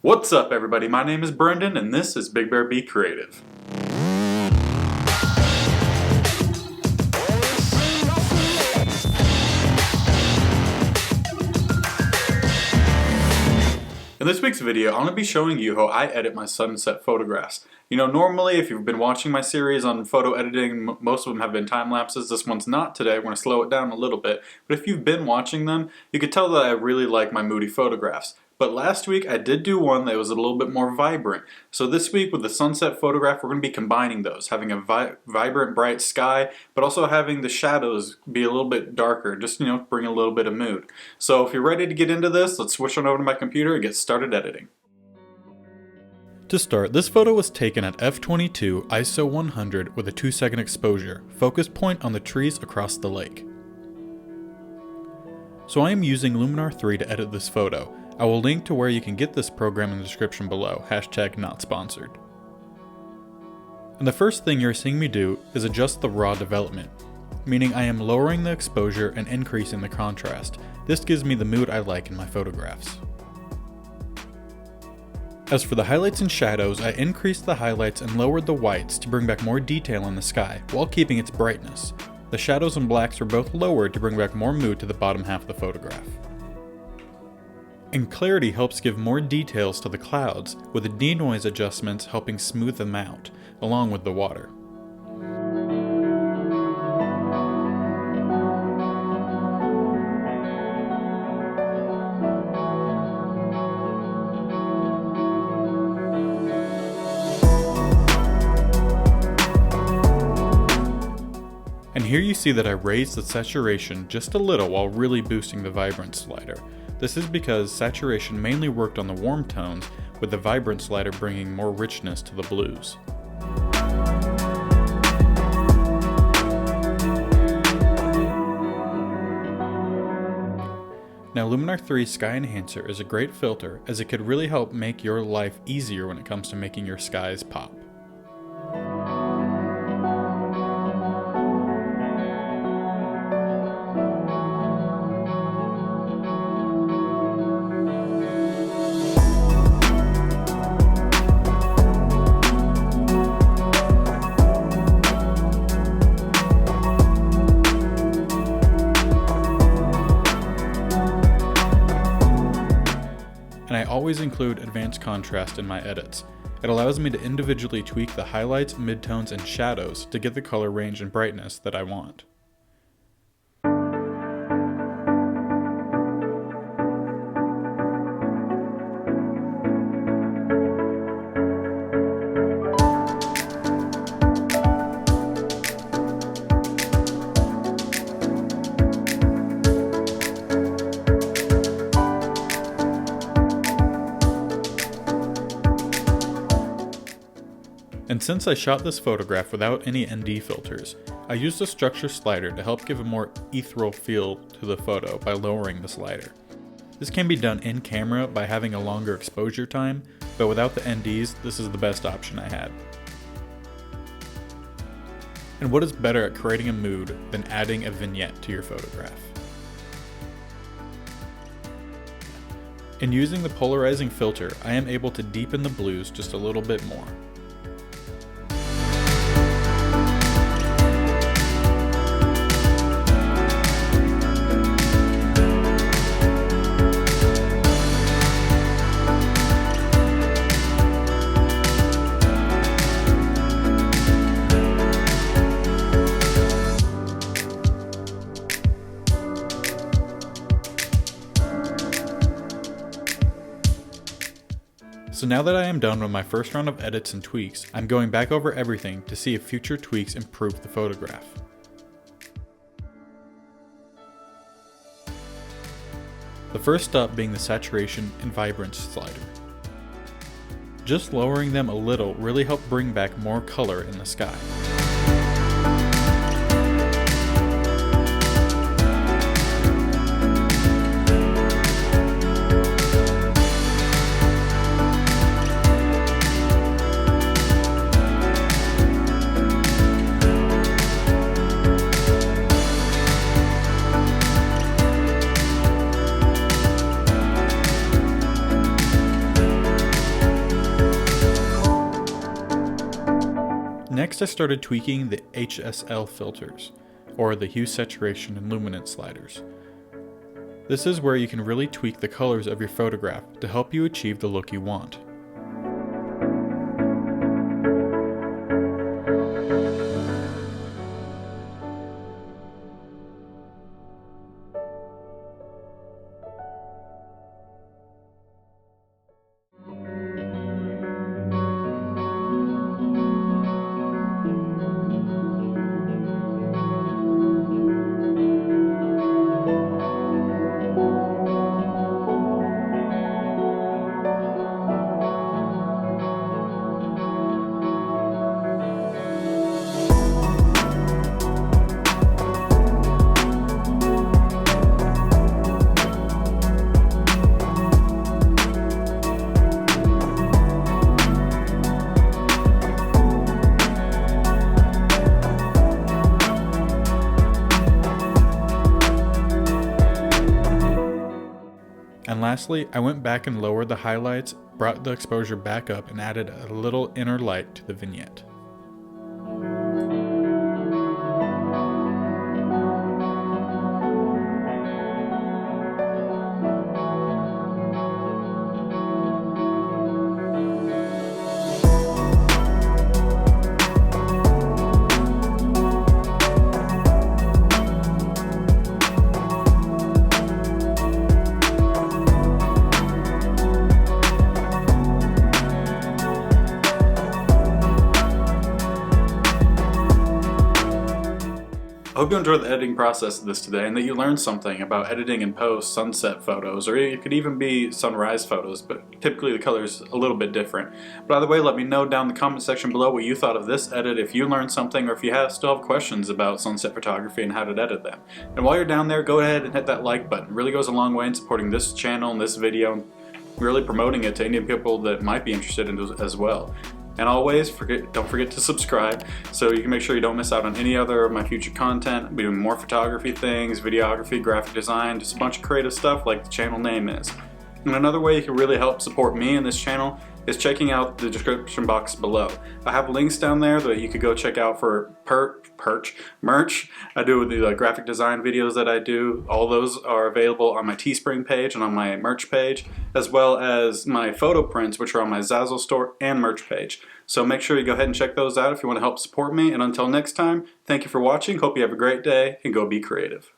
What's up everybody, my name is Brenden and this is BigBearB Creative. In this week's video, I'm going to be showing you how I edit my sunset photographs. You know, normally if you've been watching my series on photo editing, most of them have been time lapses. This one's not today. I'm going to slow it down a little bit. But if you've been watching them, you could tell that I really like my moody photographs. But last week I did do one that was a little bit more vibrant. So this week with the sunset photograph, we're going to be combining those, having a vibrant bright sky, but also having the shadows be a little bit darker, just, you know, bring a little bit of mood. So if you're ready to get into this, let's switch on over to my computer and get started editing. To start, this photo was taken at f/22 ISO 100 with a 2-second exposure, focus point on the trees across the lake. So I am using Luminar 3 to edit this photo. I will link to where you can get this program in the description below, #notsponsored. And the first thing you're seeing me do is adjust the raw development, meaning I am lowering the exposure and increasing the contrast. This gives me the mood I like in my photographs. As for the highlights and shadows, I increased the highlights and lowered the whites to bring back more detail in the sky, while keeping its brightness. The shadows and blacks were both lowered to bring back more mood to the bottom half of the photograph. And clarity helps give more details to the clouds, with the denoise adjustments helping smooth them out, along with the water. And here you see that I raised the saturation just a little while really boosting the vibrance slider. This is because saturation mainly worked on the warm tones, with the vibrant slider bringing more richness to the blues. Now Luminar 3 Sky Enhancer is a great filter, as it could really help make your life easier when it comes to making your skies pop. And I always include advanced contrast in my edits. It allows me to individually tweak the highlights, midtones, and shadows to get the color range and brightness that I want. And since I shot this photograph without any ND filters, I used a structure slider to help give a more ethereal feel to the photo by lowering the slider. This can be done in camera by having a longer exposure time, but without the NDs, this is the best option I had. And what is better at creating a mood than adding a vignette to your photograph? In using the polarizing filter, I am able to deepen the blues just a little bit more. So now that I am done with my first round of edits and tweaks, I'm going back over everything to see if future tweaks improve the photograph. The first step being the saturation and vibrance slider. Just lowering them a little really helped bring back more color in the sky. Next I started tweaking the HSL filters, or the hue, saturation, and luminance sliders. This is where you can really tweak the colors of your photograph to help you achieve the look you want. And lastly, I went back and lowered the highlights, brought the exposure back up, and added a little inner light to the vignette. I hope you enjoyed the editing process of this today and that you learned something about editing and post sunset photos, or it could even be sunrise photos, but typically the color's a little bit different. But either way, let me know down in the comment section below what you thought of this edit, if you learned something, or if you still have questions about sunset photography and how to edit them. And while you're down there, go ahead and hit that like button. It really goes a long way in supporting this channel and this video, and really promoting it to any people that might be interested in it as well. And always, don't forget to subscribe so you can make sure you don't miss out on any other of my future content. I'll be doing more photography things, videography, graphic design, just a bunch of creative stuff like the channel name is. And another way you can really help support me and this channel is checking out the description box below. I have links down there that you could go check out for merch. I do the graphic design videos that I do. All those are available on my Teespring page and on my merch page, as well as my photo prints, which are on my Zazzle store and merch page. So make sure you go ahead and check those out if you want to help support me. And until next time, thank you for watching. Hope you have a great day and go be creative.